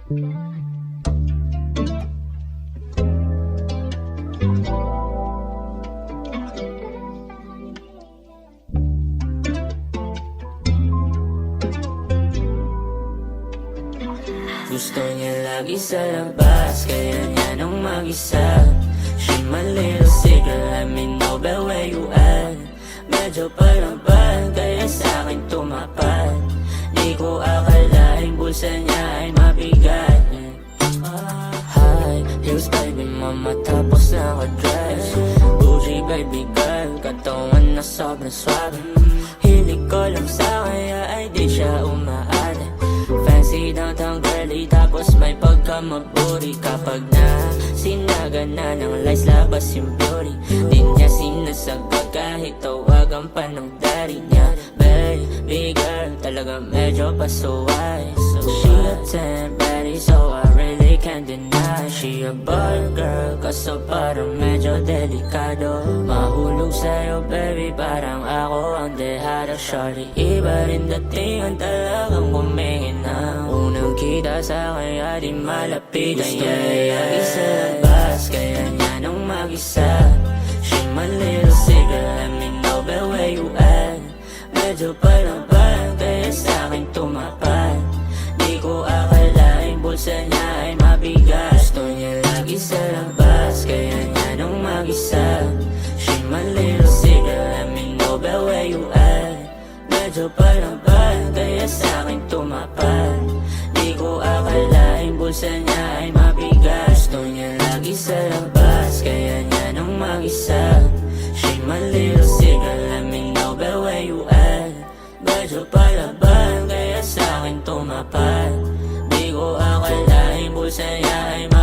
Gusto niya lagi sa labas, kaya niya nung mag-isa. She my little secret, let me know about where you at. Medyo palaban, kaya sa'kin tumapad. Di ko akalaing bulsa niya ay mabigat. High heels baby mama, tapos naka-dress. Bougie baby girl, katawan na sobrang swabe. Hilig ko lang sa kaya ay di siya umaali. Fancy downtown girly, tapos may pagkamaburi. Kapag na sinaga na ng lights, labas yung beauty. Di niya sinasagot kahit tawagan pa ng daddy niya. Baby girl, talaga medyo pasuway. She a 10 baddie, so I really can't deny. She a bad girl, kaso parang medyo delikado. Mahulog sa'yo baby, parang ako ang dehado. Shorty, iba rin datingan, talagang kumihina. Unang kita sa kaya di malapitan. Gusto niya lagi sa labas, kaya niya nung mag-isa. She my little secret, let me know about where you at. Medyo palaban, kaya sa'kin tumapad. Di ko akalaing bulsa niya ay mabigat. Gusto niya lagi sa labas, kaya niya nung mag-isa. She my little secret, let me know about where you at. Medyo palaban, kaya sa'kin tumapad. Di ko akalaing bulsa niya ay mabigat. Gusto niya lagi sa labas, kaya niya nung mag-isa. She my little secret, let me know about where you at. Medyo palaban, kaya sa'kin tumapad. Di ko akalaing bulsa niya ay mabigat.